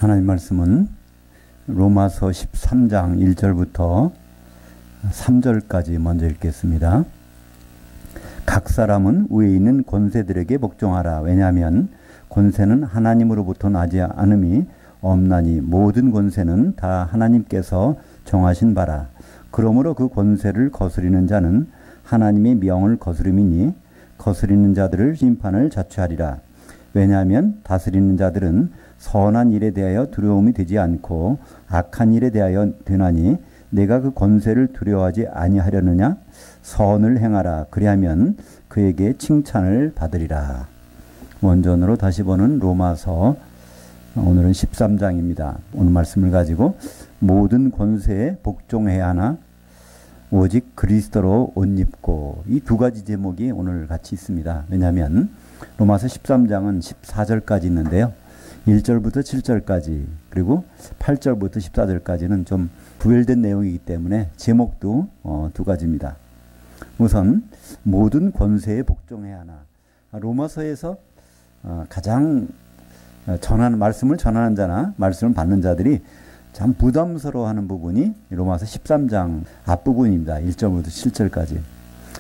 하나님 말씀은 로마서 13장 1절부터 3절까지 먼저 읽겠습니다. 각 사람은 위에 있는 권세들에게 복종하라. 왜냐하면 권세는 하나님으로부터 나지 않음이 없나니 모든 권세는 다 하나님께서 정하신 바라. 그러므로 그 권세를 거스리는 자는 하나님의 명을 거스름이니 거스리는 자들을 심판을 자초하리라. 왜냐하면 다스리는 자들은 선한 일에 대하여 두려움이 되지 않고 악한 일에 대하여 되나니 내가 그 권세를 두려워하지 아니하려느냐? 선을 행하라. 그리하면 그에게 칭찬을 받으리라. 원전으로 다시 보는 로마서, 오늘은 13장입니다. 오늘 말씀을 가지고 모든 권세에 복종해야 하나 오직 그리스도로 옷 입고, 이 두 가지 제목이 오늘 같이 있습니다. 왜냐하면 로마서 13장은 14절까지 있는데요. 1절부터 7절까지 그리고 8절부터 14절까지는 좀 구별된 내용이기 때문에 제목도 두 가지입니다. 우선 모든 권세에 복종해야 하나. 로마서에서 가장 말씀을 전하는 자나 말씀을 받는 자들이 참 부담스러워하는 부분이 로마서 13장 앞부분입니다. 1절부터 7절까지.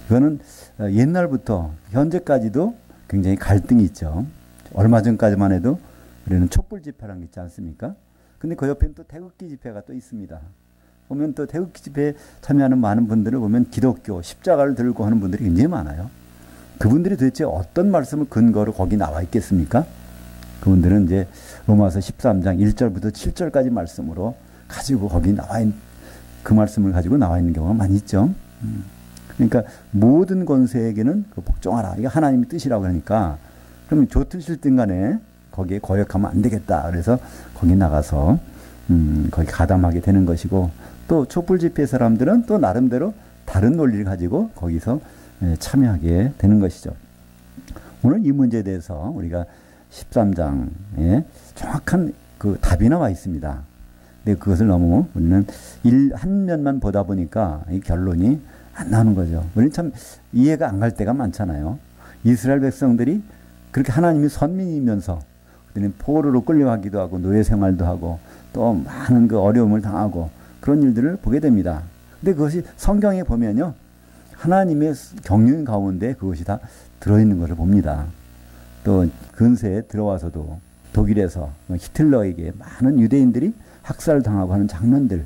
이거는 옛날부터 현재까지도 굉장히 갈등이 있죠. 얼마 전까지만 해도 우리는 촛불 집회라는 게 있지 않습니까? 근데 그 옆에는 또 태극기 집회가 또 있습니다. 보면 또 태극기 집회에 참여하는 많은 분들을 보면 기독교, 십자가를 들고 하는 분들이 굉장히 많아요. 그분들이 도대체 어떤 말씀을 근거로 거기 나와 있겠습니까? 그분들은 이제 로마서 13장 1절부터 7절까지 말씀으로 가지고 거기 그 말씀을 가지고 나와 있는 경우가 많이 있죠. 그러니까 모든 권세에게는 복종하라. 이게 하나님의 뜻이라고 하니까 그러면 좋든 싫든 간에 거기에 거역하면 안 되겠다. 그래서 거기 나가서 거기 가담하게 되는 것이고, 또 촛불 집회 사람들은 또 나름대로 다른 논리를 가지고 거기서 참여하게 되는 것이죠. 오늘 이 문제에 대해서 우리가 13장에 정확한 그 답이 나와 있습니다. 근데 그것을 너무 우리는 한 면만 보다 보니까 이 결론이 안 나오는 거죠. 우리는 참 이해가 안 갈 때가 많잖아요. 이스라엘 백성들이 그렇게 하나님이 선민이면서 그들은 포로로 끌려가기도 하고 노예 생활도 하고 또 많은 그 어려움을 당하고 그런 일들을 보게 됩니다. 근데 그것이 성경에 보면요, 하나님의 경륜 가운데 그것이 다 들어있는 것을 봅니다. 또 근세에 들어와서도 독일에서 히틀러에게 많은 유대인들이 학살당하고 하는 장면들,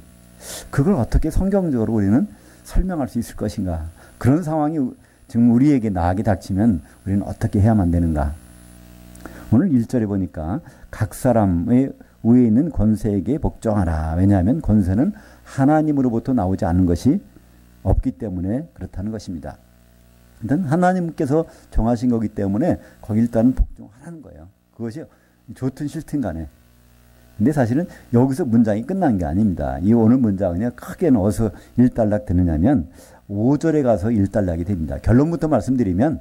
그걸 어떻게 성경적으로 우리는 설명할 수 있을 것인가? 그런 상황이 지금 우리에게 나에게 닥치면 우리는 어떻게 해야만 되는가? 오늘 1절에 보니까 각 사람의 위에 있는 권세에게 복종하라. 왜냐하면 권세는 하나님으로부터 나오지 않은 것이 없기 때문에 그렇다는 것입니다. 일단 하나님께서 정하신 거기 때문에 거기 일단은 복종하라는 거예요. 그것이 좋든 싫든 간에. 근데 사실은 여기서 문장이 끝난 게 아닙니다. 이 오늘 문장은 크게 넣어서 일단락 되느냐면 5절에 가서 일단락이 됩니다. 결론부터 말씀드리면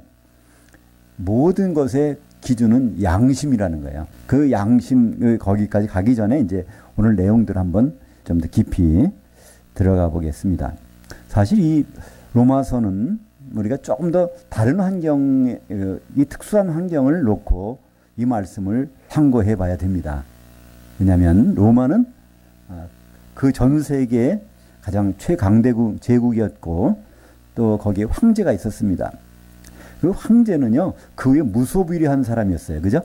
모든 것의 기준은 양심이라는 거예요. 그 양심, 거기까지 가기 전에 이제 오늘 내용들 한번 좀 더 깊이 들어가 보겠습니다. 사실 이 로마서는 우리가 조금 더 다른 환경에, 이 특수한 환경을 놓고 이 말씀을 참고해 봐야 됩니다. 왜냐하면 로마는 그 전 세계의 가장 최강대국 제국이었고 또 거기에 황제가 있었습니다. 그 황제는요, 그 위에 무소불위한 사람이었어요. 그죠?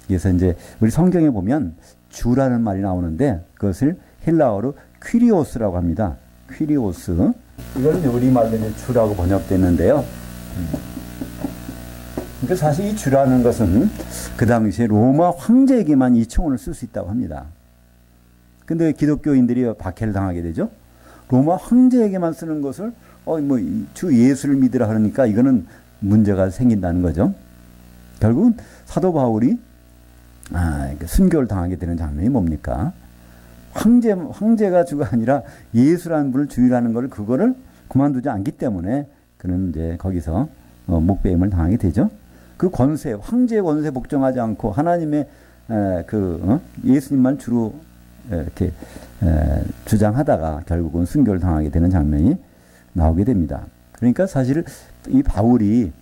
그래서 이제 우리 성경에 보면 주라는 말이 나오는데 그것을 헬라어로 퀴리오스라고 합니다. 퀴리오스. 이거는 우리말로 이제 주라고 번역됐는데요. 그러니까 사실 이 주라는 것은 그 당시에 로마 황제에게만 이 청혼을 쓸 수 있다고 합니다. 근데 기독교인들이 박해를 당하게 되죠. 로마 황제에게만 쓰는 것을 주 예수를 믿으라 그러니까 이거는 문제가 생긴다는 거죠. 결국은 사도 바울이 순교를 당하게 되는 장면이 뭡니까? 황제가 주가 아니라 예수라는 분을 주의라는 걸, 그거를 그만두지 않기 때문에 그는 이제 거기서 목배임을 당하게 되죠. 그 권세, 황제의 권세 복종하지 않고 하나님의 예수님만 주로 이렇게 주장하다가 결국은 순교를 당하게 되는 장면이 나오게 됩니다. 그러니까 사실 이 바울이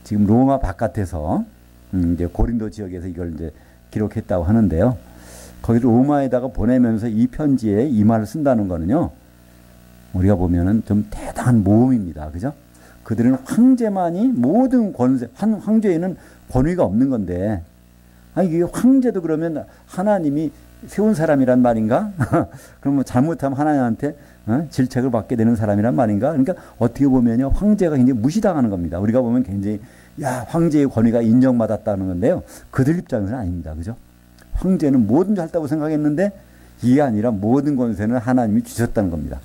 지금 로마 바깥에서 이제 고린도 지역에서 이걸 이제 기록했다고 하는데요. 거기를 로마에다가 보내면서 이 편지에 이 말을 쓴다는 거는요, 우리가 보면은 좀 대단한 모험입니다. 그죠? 그들은 황제만이 모든 권세, 황제에는 권위가 없는 건데, 아니, 이게 황제도 그러면 하나님이 세운 사람이란 말인가? 그러면 잘못하면 하나님한테 질책을 받게 되는 사람이란 말인가? 그러니까 어떻게 보면요, 황제가 굉장히 무시당하는 겁니다. 우리가 보면 굉장히, 야, 황제의 권위가 인정받았다는 건데요. 그들 입장에서는 아닙니다. 그죠? 황제는 뭐든지 할다고 생각했는데, 이게 아니라 모든 권세는 하나님이 주셨다는 겁니다.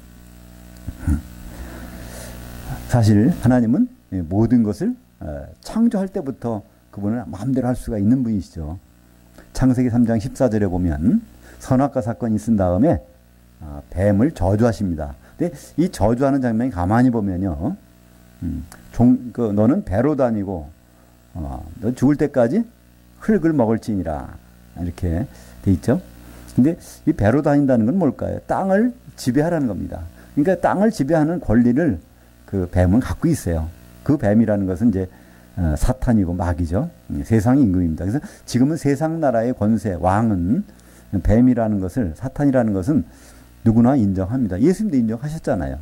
사실 하나님은 모든 것을 창조할 때부터 그분은 마음대로 할 수가 있는 분이시죠. 창세기 3장 14절에 보면 선악과 사건이 있은 다음에 뱀을 저주하십니다. 근데 이 저주하는 장면이 가만히 보면요, 너는 배로 다니고 너 죽을 때까지 흙을 먹을지니라, 이렇게 돼 있죠. 근데 이 배로 다닌다는 건 뭘까요? 땅을 지배하라는 겁니다. 그러니까 땅을 지배하는 권리를 그 뱀은 갖고 있어요. 그 뱀이라는 것은 이제 사탄이고 마귀죠. 세상 임금입니다. 그래서 지금은 세상 나라의 권세, 왕은 뱀이라는 것을, 사탄이라는 것은 누구나 인정합니다. 예수님도 인정하셨잖아요.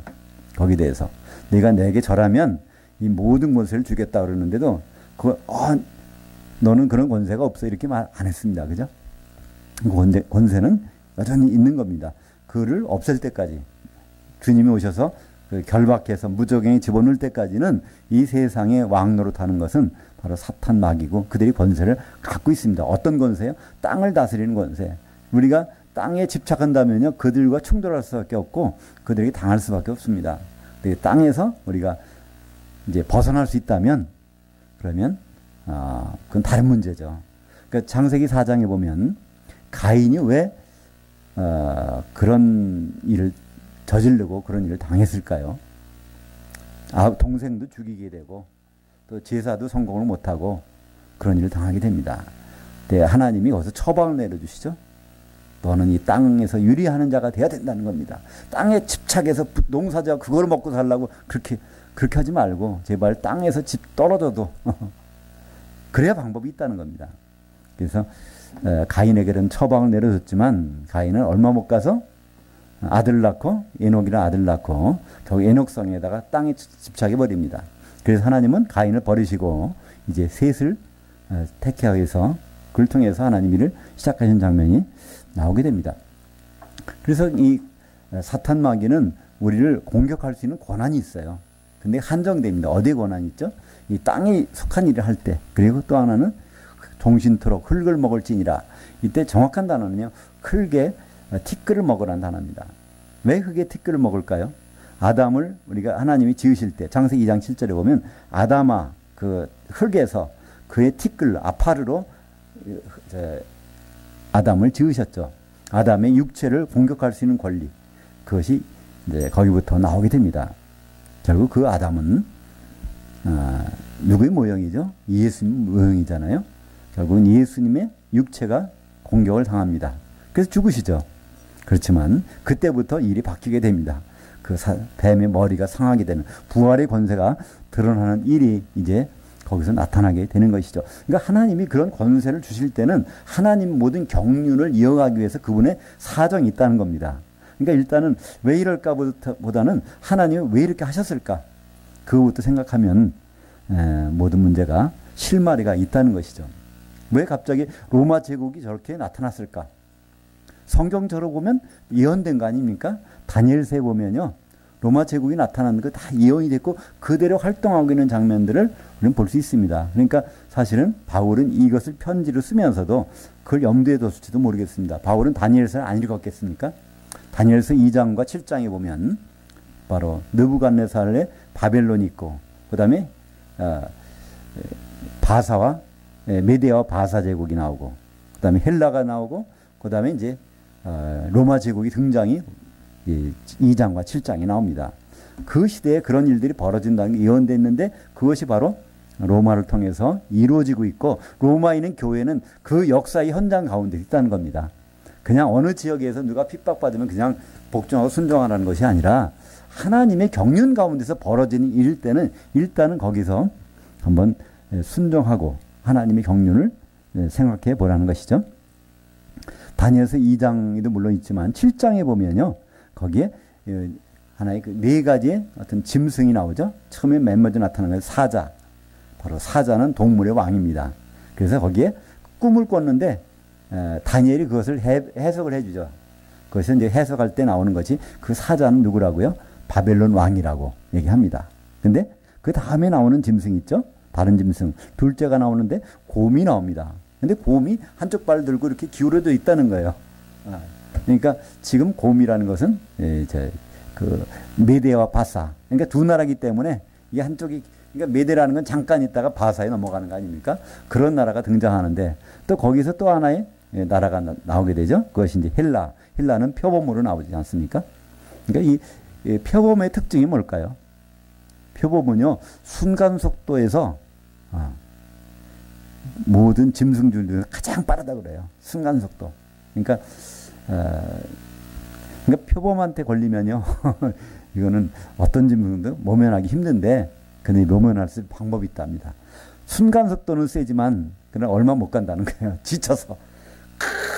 거기에 대해서. 네가 내게 절하면 이 모든 권세를 주겠다 그러는데도 너는 그런 권세가 없어, 이렇게 말 안 했습니다. 그죠? 권세는 여전히 있는 겁니다. 그를 없앨 때까지, 주님이 오셔서 결박해서 무적행에 집어넣을 때까지는 이 세상의 왕 노릇하는 것은 바로 사탄 마귀고 그들이 권세를 갖고 있습니다. 어떤 권세요? 땅을 다스리는 권세. 우리가 땅에 집착한다면요, 그들과 충돌할 수밖에 없고 그들에게 당할 수밖에 없습니다. 땅에서 우리가 이제 벗어날 수 있다면, 그러면 그건 다른 문제죠. 그러니까 창세기 4장에 보면 가인이 왜 그런 일을 저지르고 그런 일을 당했을까요? 동생도 죽이게 되고 또 제사도 성공을 못하고 그런 일을 당하게 됩니다. 네, 하나님이 거기서 처방을 내려주시죠. 너는 이 땅에서 유리하는 자가 돼야 된다는 겁니다. 땅에 집착해서 농사지어 그걸 먹고 살라고 그렇게 하지 말고 제발 땅에서 집 떨어져도 그래야 방법이 있다는 겁니다. 그래서 가인에게는 처방을 내려줬지만 가인은 얼마 못 가서 아들 낳고, 에녹이라는 아들 낳고 결국 에녹성에다가 땅에 집착해 버립니다. 그래서 하나님은 가인을 버리시고 이제 셋을 택하기 위해서 그를 통해서 하나님 일을 시작하신 장면이 나오게 됩니다. 그래서 이 사탄 마귀는 우리를 공격할 수 있는 권한이 있어요. 근데 한정됩니다. 어디에 권한이 있죠? 이 땅에 속한 일을 할 때. 그리고 또 하나는 종신토록 흙을 먹을지니라. 이때 정확한 단어는요, 흙에 티끌을 먹으라는 단어입니다. 왜 흙에 티끌을 먹을까요? 아담을 우리가 하나님이 지으실 때 창세기 2장 7절에 보면 아담아 그 흙에서 그의 티끌 아파르로 아담을 지으셨죠. 아담의 육체를 공격할 수 있는 권리, 그것이 이제 거기부터 나오게 됩니다. 결국 그 아담은 누구의 모형이죠? 예수님 모형이잖아요. 결국은 예수님의 육체가 공격을 당합니다. 그래서 죽으시죠. 그렇지만 그때부터 일이 바뀌게 됩니다. 그 뱀의 머리가 상하게 되는 부활의 권세가 드러나는 일이 이제 거기서 나타나게 되는 것이죠. 그러니까 하나님이 그런 권세를 주실 때는 하나님 모든 경륜을 이어가기 위해서 그분의 사정이 있다는 겁니다. 그러니까 일단은 왜 이럴까 보다는 하나님이 왜 이렇게 하셨을까? 그것부터 생각하면 모든 문제가 실마리가 있다는 것이죠. 왜 갑자기 로마 제국이 저렇게 나타났을까? 성경적으로 보면 예언된 거 아닙니까? 다니엘서에 보면요, 로마 제국이 나타나는 거 다 예언이 됐고 그대로 활동하고 있는 장면들을 우리는 볼 수 있습니다. 그러니까 사실은 바울은 이것을 편지로 쓰면서도 그걸 염두에 뒀을지도 모르겠습니다. 바울은 다니엘서를 안 읽었겠습니까? 다니엘서 2장과 7장에 보면 바로 느부갓네살의 바벨론이 있고, 그 다음에 바사와 메디아와 바사 제국이 나오고, 그 다음에 헬라가 나오고, 그 다음에 이제 로마 제국이 등장이 2장과 7장이 나옵니다. 그 시대에 그런 일들이 벌어진다는 게 예언됐는데 그것이 바로 로마를 통해서 이루어지고 있고, 로마에 있는 교회는 그 역사의 현장 가운데 있다는 겁니다. 그냥 어느 지역에서 누가 핍박받으면 그냥 복종하고 순종하라는 것이 아니라 하나님의 경륜 가운데서 벌어지는 일일 때는 일단은 거기서 한번 순종하고 하나님의 경륜을 생각해 보라는 것이죠. 다니엘서 2장에도 물론 있지만 7장에 보면요. 거기에 하나의 그 네 가지의 어떤 짐승이 나오죠. 처음에 맨 먼저 나타나는 것은 사자. 바로 사자는 동물의 왕입니다. 그래서 거기에 꿈을 꿨는데 다니엘이 그것을 해석을 해주죠. 그것을 이제 해석할 때 나오는 것이 그 사자는 누구라고요? 바벨론 왕이라고 얘기합니다. 근데 그 다음에 나오는 짐승 있죠? 다른 짐승. 둘째가 나오는데 곰이 나옵니다. 근데 곰이 한쪽 발을 들고 이렇게 기울어져 있다는 거예요. 그러니까 지금 곰이라는 것은 그 메대와 바사. 그러니까 두 나라이기 때문에 이 한쪽이 그러니까 메대라는 건 잠깐 있다가 바사에 넘어가는 거 아닙니까? 그런 나라가 등장하는데 또 거기서 또 하나의 나라가 나오게 되죠. 그것이 이제 헬라. 헬라는 표범으로 나오지 않습니까? 그러니까 이 표범의 특징이 뭘까요? 표범은요, 순간 속도에서 모든 짐승들 중에 가장 빠르다 그래요. 순간 속도. 그러니까 표범한테 걸리면요, 이거는 어떤 짐승도 모면하기 힘든데, 근데 모면할 수 있는 방법이 있답니다. 순간 속도는 세지만, 그러나 얼마 못 간다는 거예요. 지쳐서.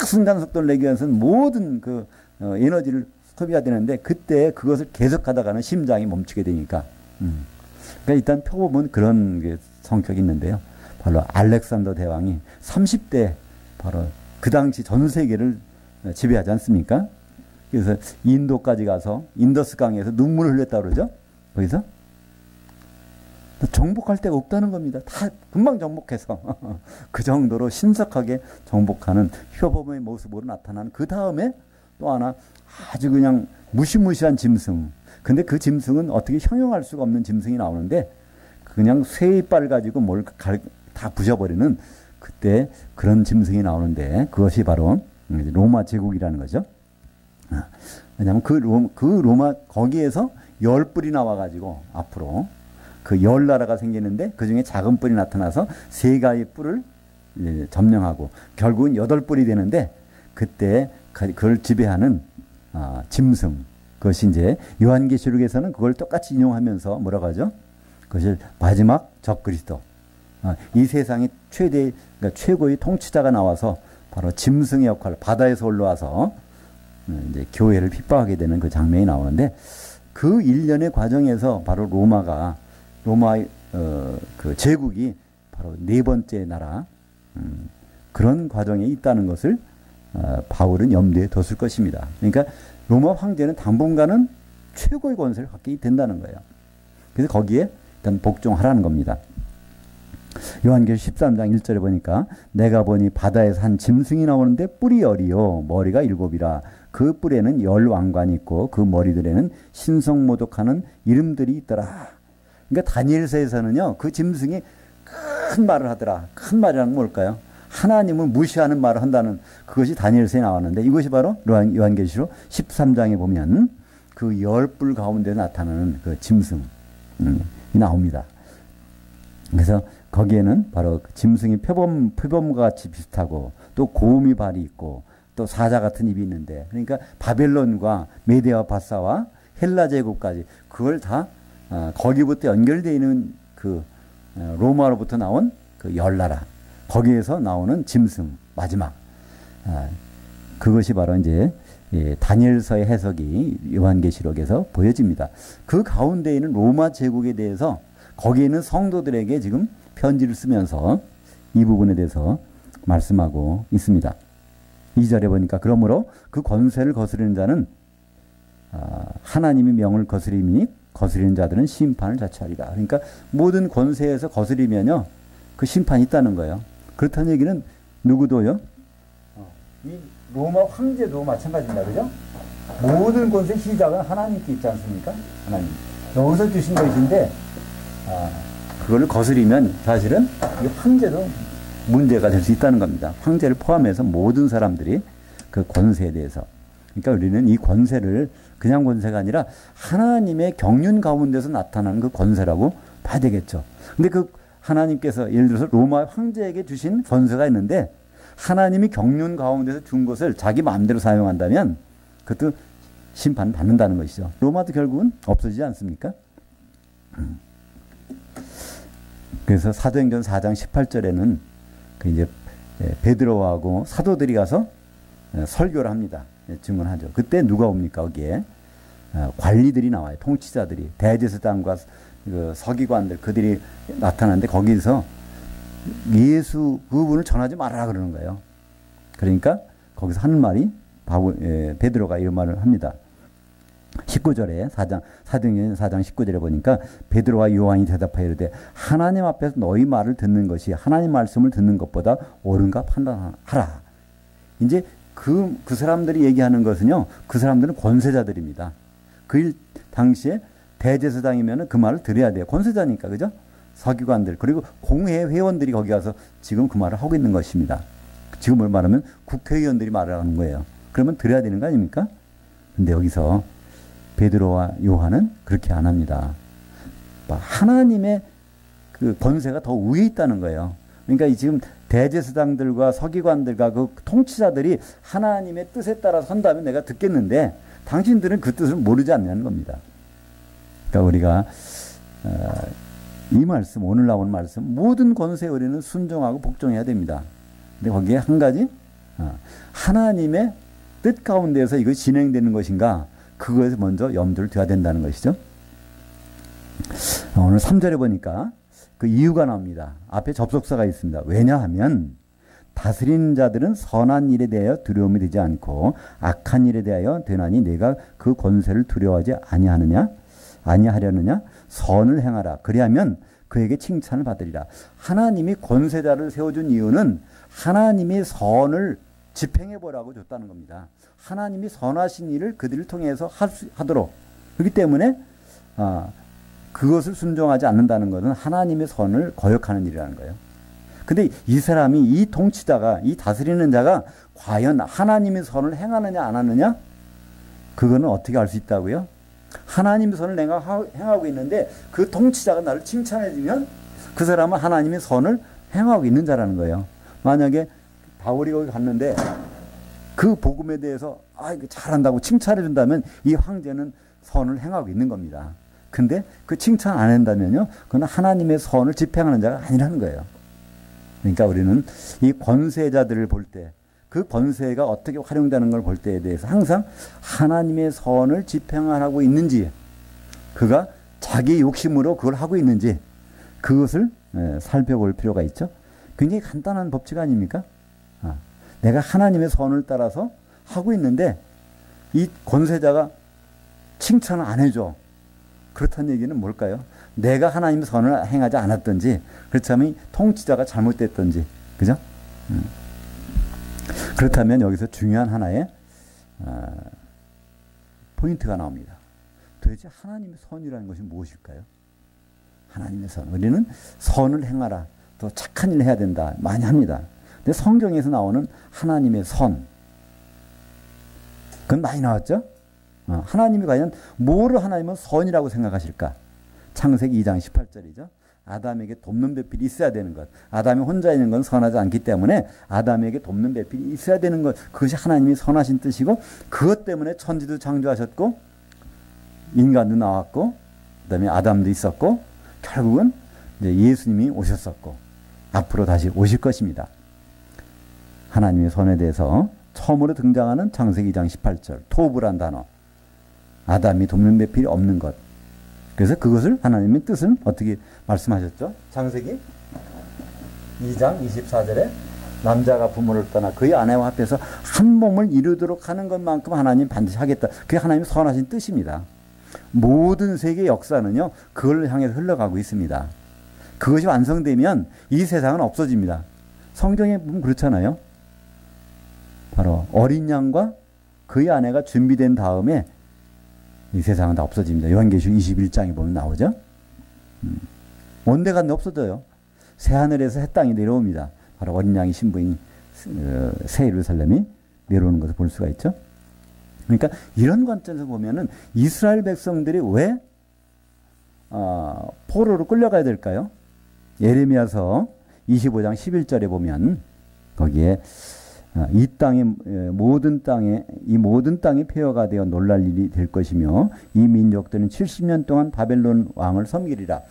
순간 속도를 내기 위해서는 모든 그 에너지를 소비해야 되는데, 그때 그것을 계속 하다가는 심장이 멈추게 되니까. 그러니까 일단 표범은 그런 게 성격이 있는데요. 바로 알렉산더 대왕이 30대 바로 그 당시 전 세계를 지배하지 않습니까? 그래서 인도까지 가서 인더스 강에서 눈물을 흘렸다고 그러죠. 거기서 정복할 데가 없다는 겁니다. 다 금방 정복해서 그 정도로 신속하게 정복하는 표범의 모습으로 나타난 그 다음에 또 하나 아주 그냥 무시무시한 짐승. 근데 그 짐승은 어떻게 형용할 수가 없는 짐승이 나오는데 그냥 쇠 이빨 가지고 뭘 다 부셔버리는 그때 그런 짐승이 나오는데 그것이 바로 로마 제국이라는 거죠. 왜냐하면 그 로마 거기에서 10뿔이 나와가지고 앞으로 그 10나라가 생기는데 그 중에 작은 뿔이 나타나서 세 가지 뿔을 점령하고 결국은 8뿔이 되는데 그때 그걸 지배하는 짐승. 그것이 이제 요한계시록에서는 그걸 똑같이 인용하면서 뭐라고 하죠? 그것이 마지막 적그리스도. 이 세상의 그러니까 최고의 통치자가 나와서 바로 짐승의 역할, 바다에서 올라와서 이제 교회를 핍박하게 되는 그 장면이 나오는데 그 일련의 과정에서 바로 로마의 그 제국이 바로 네 번째 나라 그런 과정에 있다는 것을 바울은 염두에 뒀을 것입니다. 그러니까 로마 황제는 당분간은 최고의 권세를 갖게 된다는 거예요. 그래서 거기에 일단 복종하라는 겁니다. 요한계시록 13장 1절에 보니까 내가 보니 바다에서 한 짐승이 나오는데 뿔이 10이요 머리가 7이라 그 뿔에는 10 왕관이 있고 그 머리들에는 신성모독하는 이름들이 있더라. 그러니까 다니엘서에서는요 그 짐승이 큰 말을 하더라. 큰 말이란 뭘까요? 하나님을 무시하는 말을 한다는 그것이 다니엘서에 나왔는데 이것이 바로 요한계시록 13장에 보면 그 10뿔 가운데 나타나는 그 짐승이 나옵니다. 그래서 거기에는 바로 짐승이 표범과 같이 비슷하고 또 고음이 발이 있고 또 사자 같은 입이 있는데 그러니까 바벨론과 메대와 바사와 헬라 제국까지 그걸 다 거기부터 연결되어 있는 그 로마로부터 나온 그 10나라 거기에서 나오는 짐승 마지막 그것이 바로 이제 다니엘서의 해석이 요한계시록에서 보여집니다. 그 가운데 있는 로마 제국에 대해서 거기에 있는 성도들에게 지금 편지를 쓰면서 이 부분에 대해서 말씀하고 있습니다. 2절에 보니까 그러므로 그 권세를 거스르는 자는 하나님의 명을 거스리니 거스리는 자들은 심판을 자처하리라. 그러니까 모든 권세에서 거스리면요 그 심판이 있다는 거예요. 그렇다는 얘기는 누구도요? 이 로마 황제도 마찬가지입니다. 그죠? 모든 권세 시작은 하나님께 있지 않습니까? 하나님. 여기서 주신 것인데 그걸 거스리면 사실은 이 황제도 문제가 될 수 있다는 겁니다. 황제를 포함해서 모든 사람들이 그 권세에 대해서. 그러니까 우리는 이 권세를 그냥 권세가 아니라 하나님의 경륜 가운데서 나타나는 그 권세라고 봐야 되겠죠. 근데 그 하나님께서 예를 들어서 로마 황제에게 주신 권세가 있는데 하나님이 경륜 가운데서 준 것을 자기 마음대로 사용한다면 그것도 심판받는다는 것이죠. 로마도 결국은 없어지지 않습니까? 그래서 사도행전 4장 18절에는 그 이제 베드로하고 사도들이 가서 설교를 합니다. 증언하죠. 그때 누가 옵니까? 거기에 관리들이 나와요. 통치자들이. 대제사장과 그 서기관들 그들이 나타나는데 거기서 예수 그분을 전하지 말아라 그러는 거예요. 그러니까 거기서 하는 말이 베드로가 이런 말을 합니다. 19절에 사도행전 4장 19절에 보니까 베드로와 요한이 대답하여 이르되 하나님 앞에서 너희 말을 듣는 것이 하나님 말씀을 듣는 것보다 옳은가 판단하라. 이제 그 사람들이 얘기하는 것은요, 그 사람들은 권세자들입니다. 그 당시에 대제사장이면 그 말을 들어야 돼요. 권세자니까, 그죠? 서기관들, 그리고 공회 회원들이 거기 가서 지금 그 말을 하고 있는 것입니다. 지금을 말하면 국회의원들이 말을 하는 거예요. 그러면 들어야 되는 거 아닙니까? 근데 여기서 베드로와 요한은 그렇게 안 합니다. 하나님의 그 권세가 더 위에 있다는 거예요. 그러니까 지금 대제사장들과 서기관들과 그 통치자들이 하나님의 뜻에 따라 선다면 내가 듣겠는데 당신들은 그 뜻을 모르지 않냐는 겁니다. 그러니까 우리가 이 말씀, 오늘 나온 말씀, 모든 권세에 우리는 순종하고 복종해야 됩니다. 근데 거기에 한 가지, 하나님의 뜻 가운데서 이것이 진행되는 것인가, 그거에서 먼저 염두를 둬야 된다는 것이죠. 오늘 3절에 보니까 그 이유가 나옵니다. 앞에 접속사가 있습니다. 왜냐하면 다스리는 자들은 선한 일에 대하여 두려움이 되지 않고 악한 일에 대하여 되나니 내가 그 권세를 두려워하지 아니하려느냐? 선을 행하라. 그리하면 그에게 칭찬을 받으리라. 하나님이 권세자를 세워준 이유는 하나님이 선을 집행해 보라고 줬다는 겁니다. 하나님이 선하신 일을 그들을 통해서 하도록. 그렇기 때문에 그것을 순종하지 않는다는 것은 하나님의 선을 거역하는 일이라는 거예요. 근데 이 사람이, 이 통치자가, 이 다스리는 자가 과연 하나님의 선을 행하느냐 안 하느냐? 그거는 어떻게 알 수 있다고요? 하나님의 선을 내가 행하고 있는데 그 통치자가 나를 칭찬해 주면 그 사람은 하나님의 선을 행하고 있는 자라는 거예요. 만약에 바울이 거기 갔는데 그 복음에 대해서 이거 잘한다고 칭찬해 준다면 이 황제는 선을 행하고 있는 겁니다. 근데 그 칭찬 안 한다면요, 그건 하나님의 선을 집행하는 자가 아니라는 거예요. 그러니까 우리는 이 권세자들을 볼 때, 그 권세가 어떻게 활용되는 걸 볼 때에 대해서 항상 하나님의 선을 집행하고 있는지, 그가 자기 욕심으로 그걸 하고 있는지, 그것을 살펴볼 필요가 있죠. 굉장히 간단한 법칙 아닙니까? 내가 하나님의 선을 따라서 하고 있는데 이 권세자가 칭찬을 안 해줘. 그렇다는 얘기는 뭘까요? 내가 하나님의 선을 행하지 않았든지, 그렇다면 통치자가 잘못됐든지, 그죠? 그렇다면 여기서 중요한 하나의 포인트가 나옵니다. 도대체 하나님의 선이라는 것이 무엇일까요? 하나님의 선. 우리는 선을 행하라, 또 착한 일을 해야 된다 많이 합니다. 근데 성경에서 나오는 하나님의 선, 그건 많이 나왔죠? 하나님이 과연 뭐를 하나님은 선이라고 생각하실까? 창세기 2장 18절이죠. 아담에게 돕는 배필이 있어야 되는 것. 아담이 혼자 있는 건 선하지 않기 때문에 아담에게 돕는 배필이 있어야 되는 것. 그것이 하나님이 선하신 뜻이고, 그것 때문에 천지도 창조하셨고 인간도 나왔고 그다음에 아담도 있었고 결국은 이제 예수님이 오셨었고 앞으로 다시 오실 것입니다. 하나님의 선에 대해서 처음으로 등장하는 창세기 2장 18절 토브란 단어, 아담이 돕는 배필이 없는 것. 그래서 그것을 하나님의 뜻은 어떻게 말씀하셨죠? 창세기 2장 24절에 남자가 부모를 떠나 그의 아내와 합해서 한 몸을 이루도록 하는 것만큼 하나님 반드시 하겠다. 그게 하나님의 선하신 뜻입니다. 모든 세계 역사는요, 그걸 향해서 흘러가고 있습니다. 그것이 완성되면 이 세상은 없어집니다. 성경에 보면 그렇잖아요. 바로 어린 양과 그의 아내가 준비된 다음에 이 세상은 다 없어집니다. 요한계시록 21장에 보면 나오죠. 온데간데 없어져요. 새하늘에서 새 땅이 내려옵니다. 바로 어린 양의 신부인 새 예루살렘이 내려오는 것을 볼 수가 있죠. 그러니까 이런 관점에서 보면은 이스라엘 백성들이 왜 포로로 끌려가야 될까요? 예레미야서 25장 11절에 보면 거기에 이 모든 땅이 폐허가 되어 놀랄 일이 될 것이며 이 민족들은 70년 동안 바벨론 왕을 섬기리라.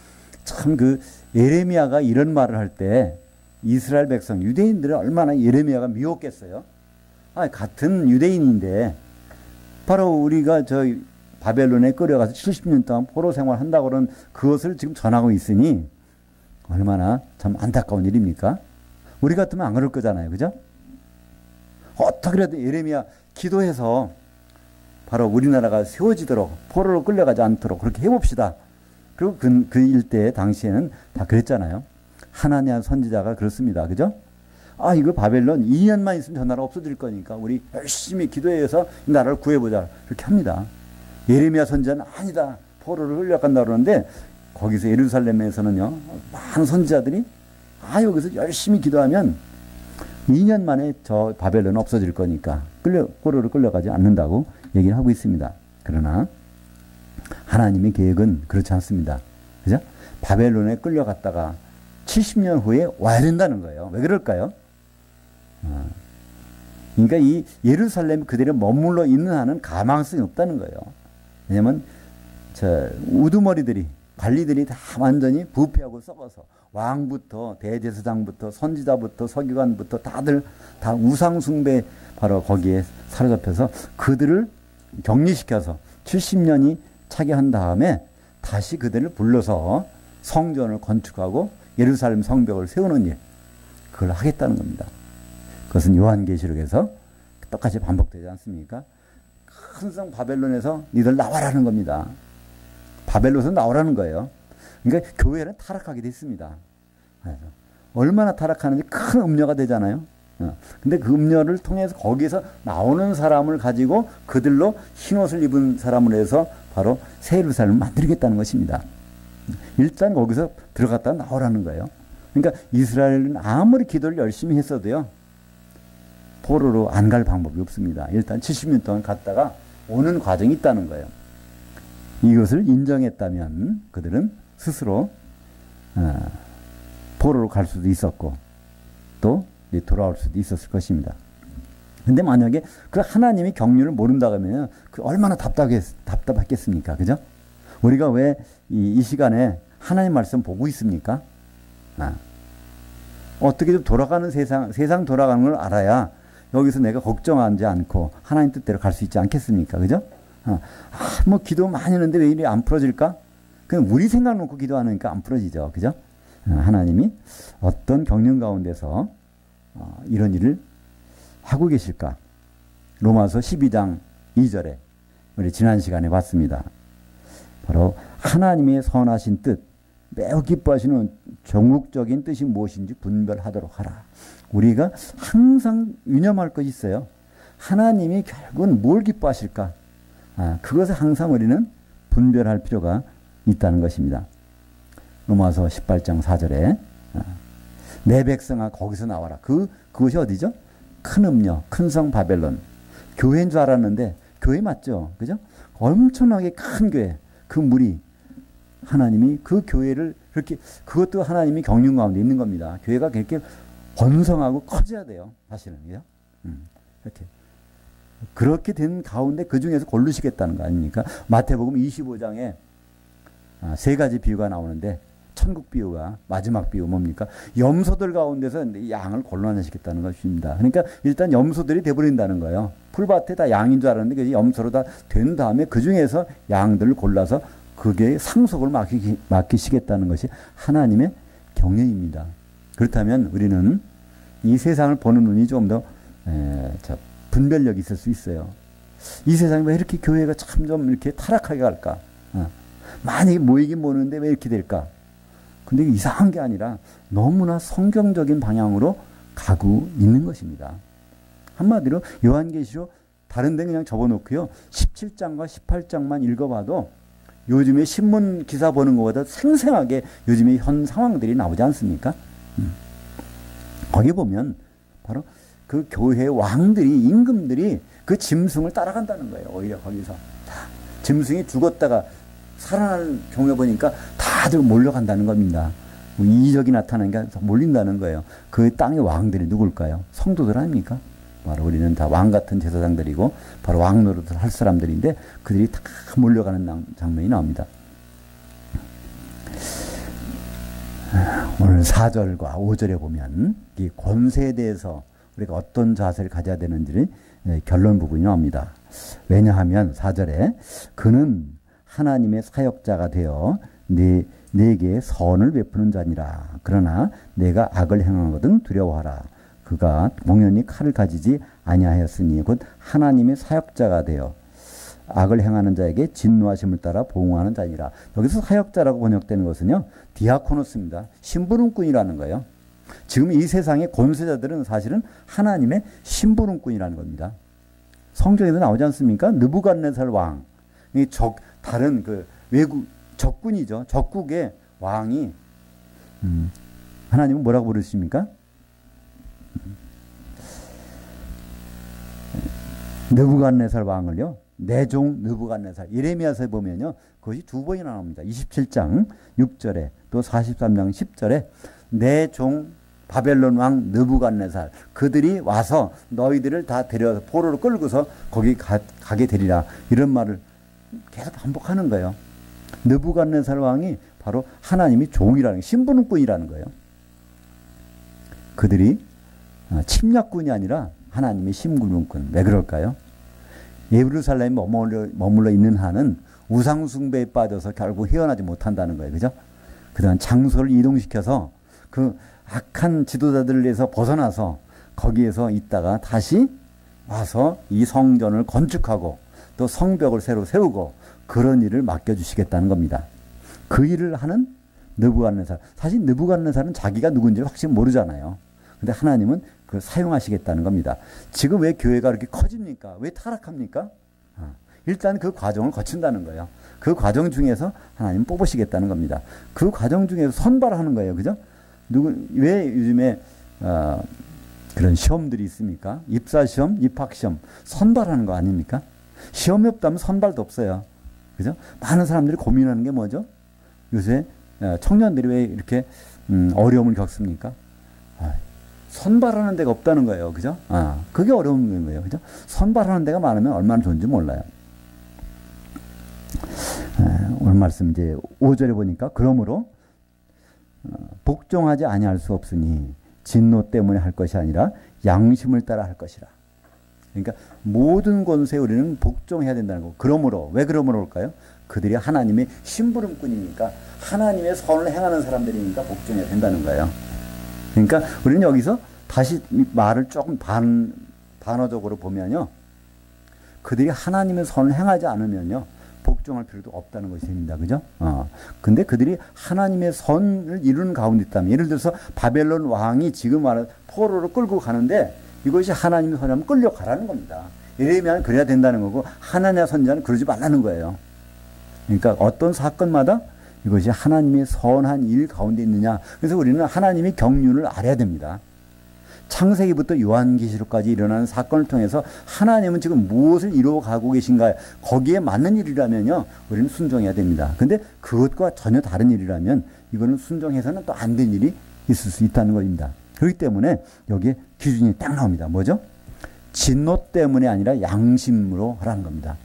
참 그 예레미야가 이런 말을 할 때 이스라엘 백성 유대인들은 얼마나 예레미야가 미웠겠어요. 같은 유대인인데 바로 우리가 저 바벨론에 끌려가서 70년 동안 포로 생활한다고 그런 그것을 지금 전하고 있으니 얼마나 참 안타까운 일입니까? 우리 같으면 안 그럴 거잖아요. 그죠? 어떻게라도 예레미야 기도해서 바로 우리나라가 세워지도록 포로로 끌려가지 않도록 그렇게 해봅시다. 그리고 그 일대 당시에는 다 그랬잖아요. 하나냐 선지자가 그렇습니다. 그죠? 이거 바벨론 2년만 있으면 저 나라 없어질 거니까 우리 열심히 기도해서 이 나라를 구해보자. 그렇게 합니다. 예레미야 선지자는 아니다. 포로를 끌려간다 그러는데 거기서 예루살렘에서는요. 많은 선지자들이 여기서 열심히 기도하면 2년 만에 저 바벨론은 없어질 거니까 포로를 끌려가지 않는다고 얘기를 하고 있습니다. 그러나 하나님의 계획은 그렇지 않습니다. 그죠? 바벨론에 끌려갔다가 70년 후에 와야 된다는 거예요. 왜 그럴까요? 그러니까 이 예루살렘 그대로 머물러 있는 한은 가망성이 없다는 거예요. 왜냐면 우두머리들이 관리들이 다 완전히 부패하고 썩어서 왕부터 대제사장부터 선지자부터 서기관부터 다들 다 우상숭배 바로 거기에 사로잡혀서 그들을 격리시켜서 70년이 차게 한 다음에 다시 그들을 불러서 성전을 건축하고 예루살렘 성벽을 세우는 일, 그걸 하겠다는 겁니다. 그것은 요한계시록에서 똑같이 반복되지 않습니까? 큰 성 바벨론에서 니들 나와라는 겁니다. 바벨론에서 나오라는 거예요. 그러니까 교회는 타락하게 됐습니다. 얼마나 타락하는지 큰 음녀가 되잖아요. 근데 그 음녀를 통해서 거기서 나오는 사람을 가지고 그들로 흰옷을 입은 사람으로 해서 바로 새 예루살렘을 만들겠다는 것입니다. 일단 거기서 들어갔다 나오라는 거예요. 그러니까 이스라엘은 아무리 기도를 열심히 했어도요. 포로로 안 갈 방법이 없습니다. 일단 70년 동안 갔다가 오는 과정이 있다는 거예요. 이것을 인정했다면 그들은 스스로 포로로 갈 수도 있었고 또 돌아올 수도 있었을 것입니다. 근데 만약에 그 하나님이 경륜을 모른다고 하면 그 얼마나 답답했겠습니까? 그죠? 우리가 왜 이 시간에 하나님 말씀 보고 있습니까? 어떻게 좀 돌아가는 세상 돌아가는 걸 알아야 여기서 내가 걱정하지 않고 하나님 뜻대로 갈 수 있지 않겠습니까? 그죠? 뭐 기도 많이 했는데 왜 이리 안 풀어질까? 그냥 우리 생각 놓고 기도하니까 안 풀어지죠. 그죠? 하나님이 어떤 경륜 가운데서 이런 일을 하고 계실까? 로마서 12장 2절에 우리 지난 시간에 봤습니다. 바로 하나님의 선하신 뜻, 매우 기뻐하시는 종국적인 뜻이 무엇인지 분별하도록 하라. 우리가 항상 유념할 것이 있어요. 하나님이 결국은 뭘 기뻐하실까? 그것을 항상 우리는 분별할 필요가 있다는 것입니다. 로마서 18장 4절에 내 백성아 거기서 나와라. 그것이 어디죠? 큰 음녀, 큰 성 바벨론. 교회인 줄 알았는데 교회 맞죠? 그죠? 엄청나게 큰 교회. 그 무리 하나님이 그 교회를 그렇게 그것도 하나님이 경륜 가운데 있는 겁니다. 교회가 그렇게 번성하고 커져야 돼요. 사실은 이렇게 그렇게 된 가운데 그 중에서 고르시겠다는 거 아닙니까? 마태복음 25장에 세 가지 비유가 나오는데 천국 비유가 마지막 비유 뭡니까? 염소들 가운데서 양을 골라내시겠다는 것입니다. 그러니까 일단 염소들이 돼버린다는 거예요. 풀밭에 다 양인 줄 알았는데 그게 염소로 다 된 다음에 그 중에서 양들을 골라서 그게 상속을 맡기시겠다는 것이 하나님의 경륜입니다. 그렇다면 우리는 이 세상을 보는 눈이 좀 더 분별력이 있을 수 있어요. 이 세상이 왜 이렇게 교회가 참 좀 이렇게 타락하게 갈까? 만약에 모이긴 모이는데 왜 이렇게 될까? 근데 이상한 게 아니라 너무나 성경적인 방향으로 가고 있는 것입니다. 한마디로 요한계시록 다른 데 그냥 접어놓고요. 17장과 18장만 읽어봐도 요즘에 신문 기사 보는 것보다 생생하게 요즘의 현 상황들이 나오지 않습니까? 거기 보면 바로 그 교회 왕들이 임금들이 그 짐승을 따라간다는 거예요. 오히려 거기서 짐승이 죽었다가 살아나는 경우에 보니까 다들 몰려간다는 겁니다. 이적이 나타나니까 몰린다는 거예요. 그 땅의 왕들이 누굴까요? 성도들 아닙니까? 바로 우리는 다 왕 같은 제사장들이고 바로 왕 노릇을 할 사람들인데 그들이 다 몰려가는 장면이 나옵니다. 오늘 4절과 5절에 보면 이 권세에 대해서 우리가 어떤 자세를 가져야 되는지를 결론 부분이 나옵니다. 왜냐하면 4절에 그는 하나님의 사역자가 되어 내게 선을 베푸는 자니라. 그러나 내가 악을 행하거든 두려워하라. 그가 공연히 칼을 가지지 아니하였으니 곧 하나님의 사역자가 되어 악을 행하는 자에게 진노하심을 따라 보응하는 자니라. 여기서 사역자라고 번역되는 것은요, 디아코노스입니다. 심부름꾼이라는 거예요. 지금 이 세상의 권세자들은 사실은 하나님의 심부름꾼이라는 겁니다. 성경에도 나오지 않습니까? 느부갓네살 왕, 다른 그 외국 적군이죠. 적국의 왕이 하나님은 뭐라고 부르십니까? 느부갓네살 왕을요, 내 종 느부갓네살, 예레미야서에 보면요, 그것이 두 번이나 나옵니다. 27장 6절에 또 43장 10절에 내 종 바벨론 왕 느부갓네살, 그들이 와서 너희들을 다 데려서 포로로 끌고서 거기 가게 되리라, 이런 말을 계속 반복하는 거예요. 느부갓네살 왕이 바로 하나님이 종이라는, 심부름꾼이라는 거예요. 그들이 침략군이 아니라 하나님의 심부름꾼. 왜 그럴까요? 예루살렘에 머물러 있는 한은 우상숭배에 빠져서 결국 헤어나지 못한다는 거예요. 그죠? 그다음 장소를 이동시켜서 그 악한 지도자들에서 벗어나서 거기에서 있다가 다시 와서 이 성전을 건축하고 또 성벽을 새로 세우고 그런 일을 맡겨주시겠다는 겁니다. 그 일을 하는 느부갓네살. 사실 느부갓네살은 자기가 누군지 확실히 모르잖아요. 근데 하나님은 그걸 사용하시겠다는 겁니다. 지금 왜 교회가 그렇게 커집니까? 왜 타락합니까? 일단 그 과정을 거친다는 거예요. 그 과정 중에서 하나님 뽑으시겠다는 겁니다. 그 과정 중에서 선발하는 거예요. 그죠? 왜 요즘에 그런 시험들이 있습니까? 입사시험, 입학시험, 선발하는 거 아닙니까? 시험이 없다면 선발도 없어요. 그죠? 많은 사람들이 고민하는 게 뭐죠? 요새 청년들이 왜 이렇게 어려움을 겪습니까? 선발하는 데가 없다는 거예요. 그죠? 그게 어려운 거예요. 그죠? 선발하는 데가 많으면 얼마나 좋은지 몰라요. 오늘 말씀 이제 5절에 보니까 그러므로 복종하지 아니할 수 없으니 진노 때문에 할 것이 아니라 양심을 따라 할 것이라. 그러니까 모든 권세에 우리는 복종해야 된다는 거. 그러므로, 왜 그러므로 올까요? 그들이 하나님의 심부름꾼이니까, 하나님의 선을 행하는 사람들이니까 복종해야 된다는 거예요. 그러니까 우리는 여기서 다시 말을 조금 반어적으로 보면요, 그들이 하나님의 선을 행하지 않으면요 복종할 필요도 없다는 것이 됩니다. 그죠? 근데 그들이 하나님의 선을 이루는 가운데 있다면, 예를 들어서 바벨론 왕이 지금 말하는 포로로 끌고 가는데 이것이 하나님의 선이라면 끌려가라는 겁니다. 예레미야는 그래야 된다는 거고 하나냐 선지자는 그러지 말라는 거예요. 그러니까 어떤 사건마다 이것이 하나님의 선한 일 가운데 있느냐. 그래서 우리는 하나님의 경륜을 알아야 됩니다. 창세기부터 요한계시록까지 일어나는 사건을 통해서 하나님은 지금 무엇을 이루어가고 계신가, 거기에 맞는 일이라면요 우리는 순종해야 됩니다. 근데 그것과 전혀 다른 일이라면 이거는 순종해서는 또 안 된 일이 있을 수 있다는 겁니다. 그렇기 때문에 여기에 기준이 딱 나옵니다. 뭐죠? 진노 때문에 아니라 양심으로 하라는 겁니다.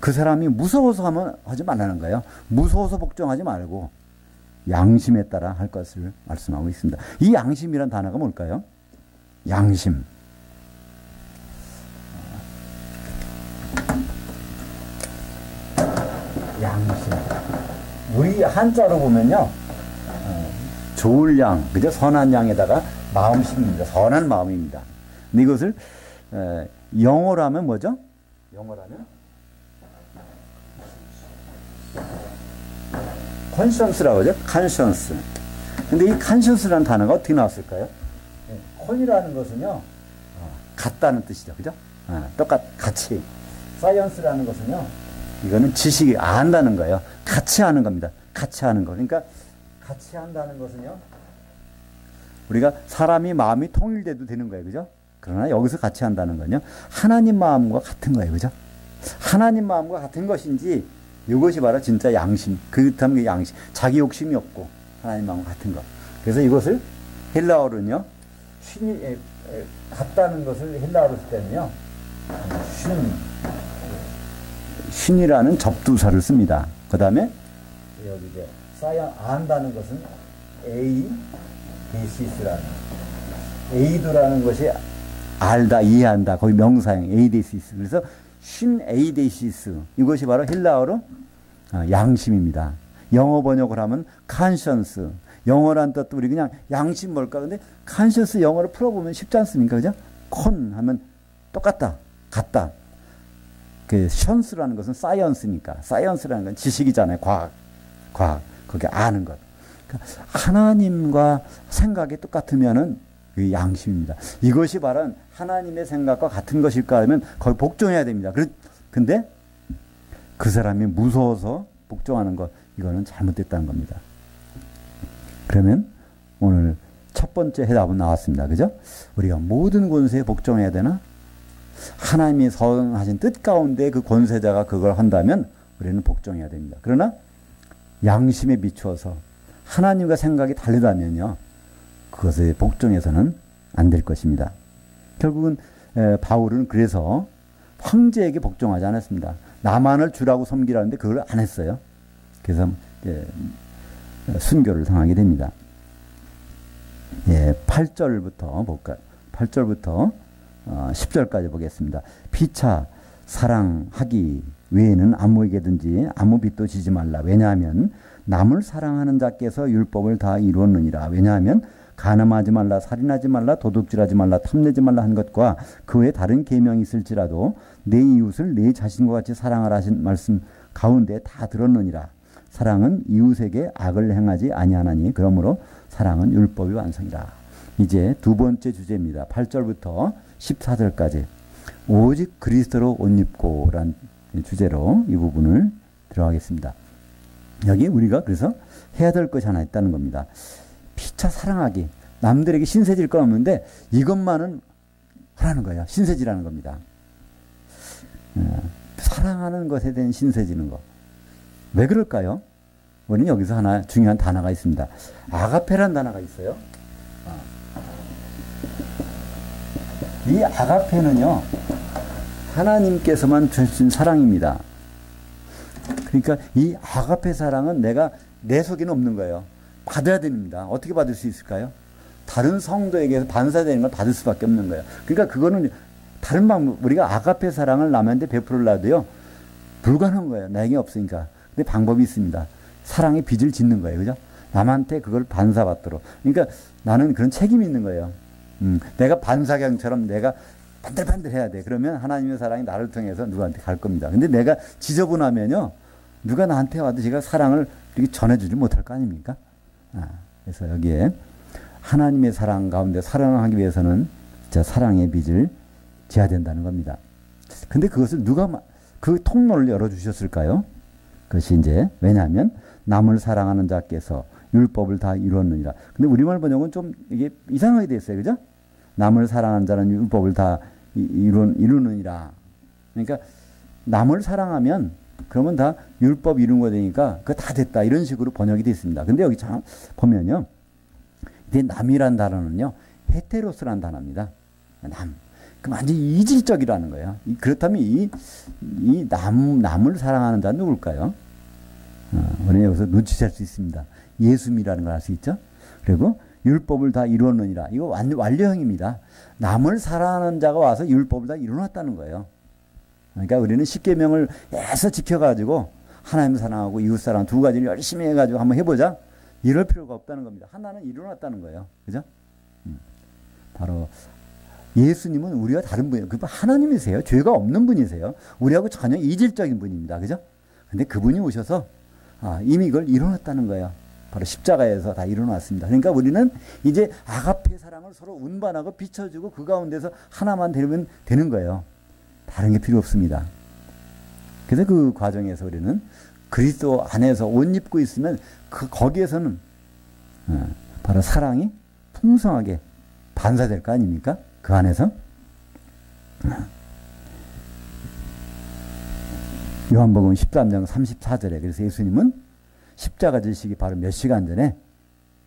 그 사람이 무서워서 하지 말라는 거예요. 무서워서 복종하지 말고 양심에 따라 할 것을 말씀하고 있습니다. 이 양심이란 단어가 뭘까요? 양심. 양심. 우리 한자로 보면요, 좋을 양, 그죠? 선한 양에다가 마음심입니다. 선한 마음입니다. 근데 이것을 영어로 하면 뭐죠? 영어로 하면 컨션스라고 하죠. 컨션스. 근데 이 컨션스라는 단어가 어떻게 나왔을까요? 컨이라는 것은요, 같다는 뜻이죠. 그죠? 같이. 사이언스라는 것은요, 이거는 지식이 안다는 거예요. 같이 하는 겁니다. 같이 하는 거. 그러니까 같이 한다는 것은요, 우리가 사람이 마음이 통일돼도 되는 거예요. 그죠? 그러나 여기서 같이 한다는 건요, 하나님 마음과 같은 거예요. 그죠? 하나님 마음과 같은 것인지, 이것이 바로 진짜 양심. 그렇다면 그 양심. 자기 욕심이 없고 하나님 마음과 같은 것. 그래서 이것을 헬라어로는요, 같다는 것을 헬라어로 쓸 때는요, 쉰이라는 접두사를 씁니다. 그 다음에 여기 이제 안다는 것은 에이데시스라는, 에이드라는 것이 알다, 이해한다. 거기 명사형 에이데시스. 그래서 신 에이데시스. 이것이 바로 헬라어로 양심입니다. 영어 번역을 하면 conscience. 영어란 뜻도 우리 그냥 양심 뭘까? 근데 conscience 영어로 풀어보면 쉽지 않습니까? 그죠? con 하면 똑같다, 같다. 그 science라는 것은 science니까. science라는 건 지식이잖아요. 과학. 그게 아는 것. 그러니까 하나님과 생각이 똑같으면은 그 양심입니다. 이것이 바로 하나님의 생각과 같은 것일까 하면 거의 복종해야 됩니다. 근데 그 사람이 무서워서 복종하는 것, 이거는 잘못됐다는 겁니다. 그러면 오늘 첫 번째 해답은 나왔습니다. 그죠? 우리가 모든 권세에 복종해야 되나? 하나님이 선하신 뜻 가운데 그 권세자가 그걸 한다면 우리는 복종해야 됩니다. 그러나 양심에 비추어서 하나님과 생각이 다르다면요, 그것에 복종해서는 안 될 것입니다. 결국은 바울은 그래서 황제에게 복종하지 않았습니다. 나만을 주라고 섬기라는데 그걸 안 했어요. 그래서 순교를 당하게 됩니다. 8절부터 볼까요? 8절부터 10절까지 보겠습니다. 피차 사랑하기 외에는 아무에게든지 아무 빚도 지지 말라. 왜냐하면 남을 사랑하는 자께서 율법을 다 이루었느니라. 왜냐하면 간음하지 말라, 살인하지 말라, 도둑질하지 말라, 탐내지 말라 한 것과 그 외에 다른 계명이 있을지라도 내 이웃을 내 자신과 같이 사랑하라 하신 말씀 가운데 다 들었느니라. 사랑은 이웃에게 악을 행하지 아니하나니 그러므로 사랑은 율법의 완성이라. 이제 두 번째 주제입니다. 8절부터 14절까지 오직 그리스도로 옷 입고란 주제로 이 부분을 들어가겠습니다. 여기 우리가 그래서 해야 될 것이 하나 있다는 겁니다. 피차 사랑하기. 남들에게 신세질 건 없는데 이것만은 하라는 거예요. 신세지라는 겁니다. 사랑하는 것에 대한 신세지는 거. 왜 그럴까요? 우리는 여기서 하나 중요한 단어가 있습니다. 아가페란 단어가 있어요. 이 아가페는요, 하나님께서만 주신 사랑입니다. 그러니까 이 아가페 사랑은 내 속에는 없는 거예요. 받아야 됩니다. 어떻게 받을 수 있을까요? 다른 성도에게서 반사되는 걸 받을 수밖에 없는 거예요. 그러니까 그거는 다른 방법, 우리가 아가페 사랑을 남한테 베풀어라도요, 불가능한 거예요. 내게 없으니까. 근데 방법이 있습니다. 사랑의 빚을 짓는 거예요. 그죠? 남한테 그걸 반사받도록. 그러니까 나는 그런 책임이 있는 거예요. 내가 반사경처럼 내가 반들반들 해야 돼. 그러면 하나님의 사랑이 나를 통해서 누구한테 갈 겁니다. 근데 내가 지저분하면요, 누가 나한테 와도 제가 사랑을 이렇게 전해주지 못할 거 아닙니까? 그래서 여기에 하나님의 사랑 가운데 사랑하기 위해서는 진짜 사랑의 빚을 져야 된다는 겁니다. 근데 그것을 누가 그 통로를 열어주셨을까요? 그것이 이제 왜냐하면 남을 사랑하는 자께서 율법을 다 이루었느니라. 근데 우리말 번역은 좀 이게 이상하게 돼 있어요. 그죠? 남을 사랑하는 자는 율법을 다 이루느니라. 그러니까 남을 사랑하면 그러면 다 율법 이룬 거 되니까 그거 다 됐다. 이런 식으로 번역이 되어 있습니다. 근데 여기 참 보면요, 이 남이란 단어는요, 헤테로스란 단어입니다. 남. 그럼 완전히 이질적이라는 거예요. 그렇다면 이 남을 사랑하는 자는 누굴까요? 우리는 여기서 눈치챌 수 있습니다. 예수님이라는 걸 알 수 있죠? 그리고 율법을 다 이루었느니라. 이거 완료형입니다. 남을 사랑하는 자가 와서 율법을 다 이루어놨다는 거예요. 그러니까 우리는 십계명을 애써 지켜가지고 하나님 사랑하고 이웃 사랑 두 가지를 열심히 해가지고 한번 해보자. 이럴 필요가 없다는 겁니다. 하나는 이루어놨다는 거예요. 그죠? 바로 예수님은 우리와 다른 분이에요. 그 하나님이세요. 죄가 없는 분이세요. 우리하고 전혀 이질적인 분입니다. 그죠? 근데 그분이 오셔서 이미 이걸 이루어놨다는 거예요. 바로 십자가에서 다 이루어놨습니다. 그러니까 우리는 이제 아가페 사랑을 서로 운반하고 비춰주고 그 가운데서 하나만 되면 되는 거예요. 다른 게 필요 없습니다. 그래서 그 과정에서 우리는 그리스도 안에서 옷 입고 있으면 거기에서는 바로 사랑이 풍성하게 반사될 거 아닙니까? 그 안에서. 요한복음 13장 34절에 그래서 예수님은 십자가 지시기 바로 몇 시간 전에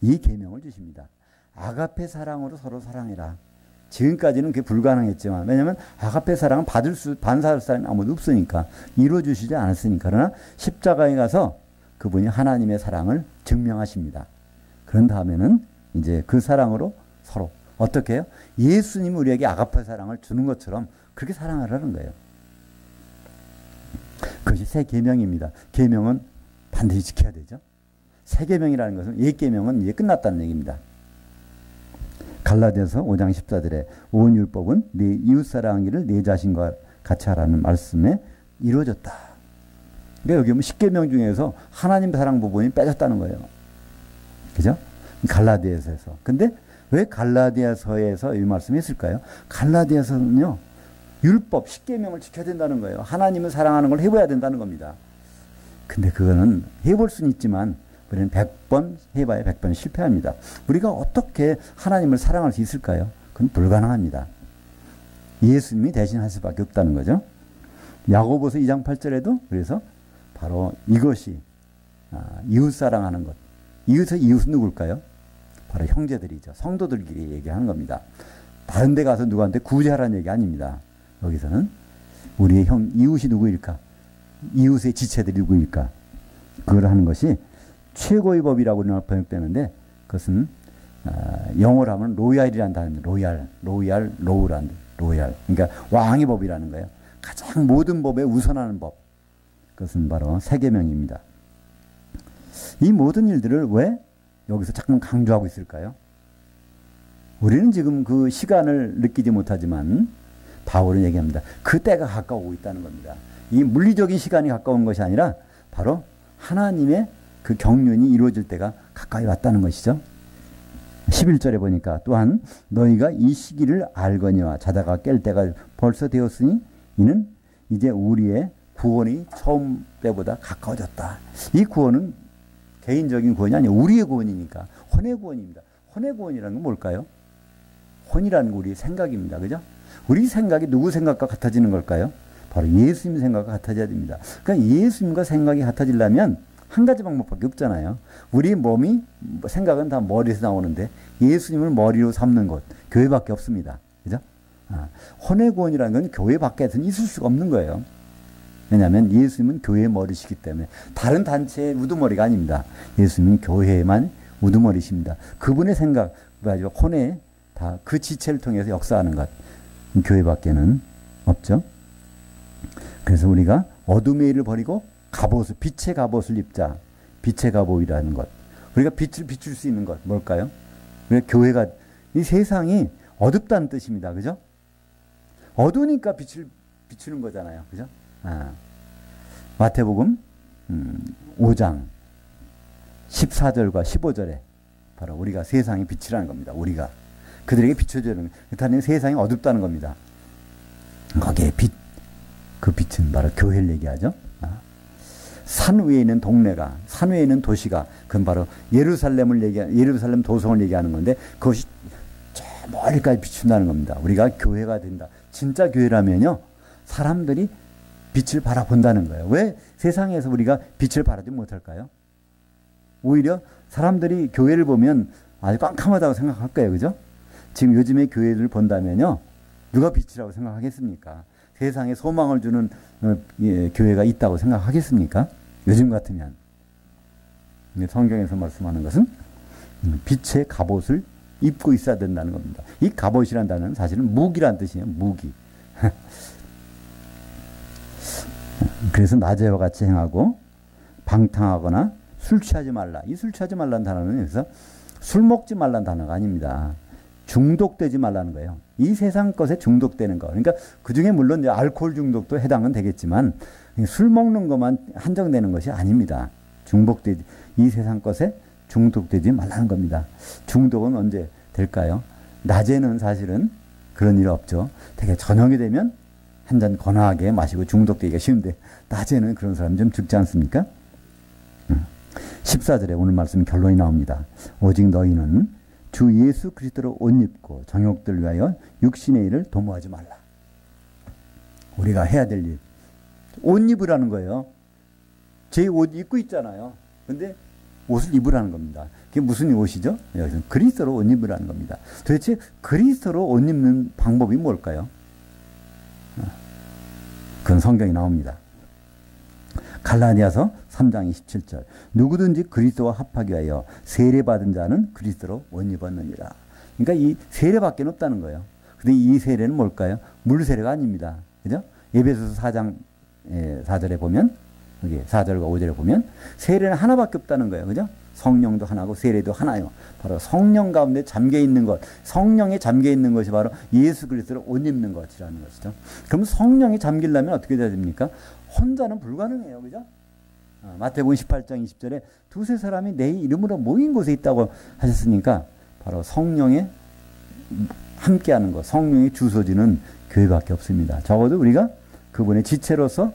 이 계명을 주십니다. 아가페 사랑으로 서로 사랑해라. 지금까지는 그게 불가능했지만, 왜냐하면 아가페 사랑은 반사할 사람이 아무도 없으니까, 이루어주시지 않았으니까. 그러나 십자가에 가서 그분이 하나님의 사랑을 증명하십니다. 그런 다음에는 이제 그 사랑으로 서로 어떻게 해요? 예수님이 우리에게 아가페 사랑을 주는 것처럼 그렇게 사랑하라는 거예요. 그것이 새 계명입니다. 계명은 반드시 지켜야 되죠. 새 계명이라는 것은 옛 계명은 이제 끝났다는 얘기입니다. 갈라디아서 5장 14절에 온 율법은 네 이웃 사랑하기를 네 자신과 같이 하라는 말씀에 이루어졌다. 그러니까 여기 보면 10계명 중에서 하나님 사랑 부분이 빼졌다는 거예요. 그죠? 갈라디아서에서. 근데 왜 갈라디아서에서 이 말씀을 했을까요? 갈라디아서는요, 율법 10계명을 지켜야 된다는 거예요. 하나님을 사랑하는 걸 해봐야 된다는 겁니다. 근데 그거는 해볼 수는 있지만 우리는 100번 해봐야 100번 실패합니다. 우리가 어떻게 하나님을 사랑할 수 있을까요? 그건 불가능합니다. 예수님이 대신할 수밖에 없다는 거죠. 야고보서 2장 8절에도 그래서 바로 이것이 이웃 사랑하는 것. 이웃은 누굴까요? 바로 형제들이죠. 성도들끼리 얘기하는 겁니다. 다른 데 가서 누구한테 구제하라는 얘기 아닙니다. 여기서는 우리의 이웃이 누구일까? 이웃의 지체들이 누구일까? 그걸 하는 것이 최고의 법이라고 번역되는데 그것은 영어로 하면 로얄이라는 단어입니다. 로우란 로얄. 그러니까 왕의 법이라는 거예요. 가장 모든 법에 우선하는 법. 그것은 바로 새 계명입니다. 이 모든 일들을 왜 여기서 자꾸 강조하고 있을까요? 우리는 지금 그 시간을 느끼지 못하지만 바울은 얘기합니다. 그 때가 가까우고 있다는 겁니다. 이 물리적인 시간이 가까운 것이 아니라 바로 하나님의 그 경륜이 이루어질 때가 가까이 왔다는 것이죠. 11절에 보니까 또한 너희가 이 시기를 알거니와 자다가 깰 때가 벌써 되었으니 이는 이제 우리의 구원이 처음 때보다 가까워졌다. 이 구원은 개인적인 구원이 아니에요. 우리의 구원이니까 혼의 구원입니다. 혼의 구원이라는 건 뭘까요? 혼이라는 건 우리의 생각입니다. 그죠? 우리 생각이 누구 생각과 같아지는 걸까요? 바로 예수님 생각과 같아져야 됩니다. 그러니까 예수님과 생각이 같아지려면 한 가지 방법밖에 없잖아요. 우리 몸이 생각은 다 머리에서 나오는데 예수님을 머리로 삼는 곳 교회밖에 없습니다. 그죠? 혼의 구원이라는 건 교회 밖에서는 있을 수가 없는 거예요. 왜냐하면 예수님은 교회의 머리시기 때문에 다른 단체의 우두머리가 아닙니다. 예수님은 교회에만 우두머리십니다. 그분의 생각, 혼의 다 그 지체를 통해서 역사하는 것 교회밖에는 없죠. 그래서 우리가 어둠의 일을 버리고 빛의 갑옷을 입자. 빛의 갑옷이라는 것. 우리가 빛을 비출 수 있는 것 뭘까요? 우리가 교회가 이 세상이 어둡다는 뜻입니다. 그죠? 어두우니까 빛을 비추는 거잖아요. 그죠? 마태복음 5장 14절과 15절에 바로 우리가 세상의 빛이라는 겁니다. 우리가 그들에게 비춰주는 그렇다는 세상이 어둡다는 겁니다. 거기에 그 빛은 바로 교회를 얘기하죠. 산 위에 있는 동네가, 산 위에 있는 도시가, 그건 바로 예루살렘 도성을 얘기하는 건데, 그것이 저 멀리까지 비춘다는 겁니다. 우리가 교회가 된다. 진짜 교회라면요, 사람들이 빛을 바라본다는 거예요. 왜 세상에서 우리가 빛을 바라지 못할까요? 오히려 사람들이 교회를 보면 아주 깜깜하다고 생각할 거예요. 그죠? 지금 요즘에 교회를 본다면요, 누가 빛이라고 생각하겠습니까? 세상에 소망을 주는 교회가 있다고 생각하겠습니까? 요즘 같으면. 성경에서 말씀하는 것은 빛의 갑옷을 입고 있어야 된다는 겁니다. 이 갑옷이라는 단어는 사실은 무기란 뜻이에요. 무기. 그래서 낮에와 같이 행하고 방탕하거나 술 취하지 말라. 이 술 취하지 말라는 단어는 여기서 술 먹지 말라는 단어가 아닙니다. 중독되지 말라는 거예요. 이 세상 것에 중독되는 거. 그러니까 그 중에 물론 이제 알코올 중독도 해당은 되겠지만 술 먹는 것만 한정되는 것이 아닙니다. 이 세상 것에 중독되지 말라는 겁니다. 중독은 언제 될까요? 낮에는 사실은 그런 일 없죠. 되게 저녁이 되면 한 잔 건하게 마시고 중독되기가 쉬운데 낮에는 그런 사람 좀 적지 않습니까? 14절에 오늘 말씀 결론이 나옵니다. 오직 너희는 주 예수 그리스도로 옷 입고 정욕들 위하여 육신의 일을 도모하지 말라. 우리가 해야 될 일. 옷 입으라는 거예요. 제 옷 입고 있잖아요. 근데 옷을 입으라는 겁니다. 그게 무슨 옷이죠? 여기서 그리스도로 옷 입으라는 겁니다. 도대체 그리스도로 옷 입는 방법이 뭘까요? 그건 성경이 나옵니다. 갈라디아서 3장 27절 누구든지 그리스도와 합하기 위하여 세례받은 자는 그리스도로 옷 입었느니라. 그러니까 이 세례밖에 없다는 거예요. 근데 이 세례는 뭘까요? 물 세례가 아닙니다. 그죠? 에베소서 4장 4절에 보면, 여기 4절과 5절에 보면 세례는 하나밖에 없다는 거예요. 그죠? 성령도 하나고 세례도 하나요. 바로 성령 가운데 잠겨 있는 것, 성령에 잠겨 있는 것이 바로 예수 그리스도를 옷 입는 것이라는 것이죠. 그럼 성령이 잠기려면 어떻게 돼야 됩니까? 혼자는 불가능해요. 그죠? 마태복음 18장 20절에 두세 사람이 내 이름으로 모인 곳에 있다고 하셨으니까 바로 성령에 함께하는 것, 성령이 주소지는 교회밖에 없습니다. 적어도 우리가 그분의 지체로서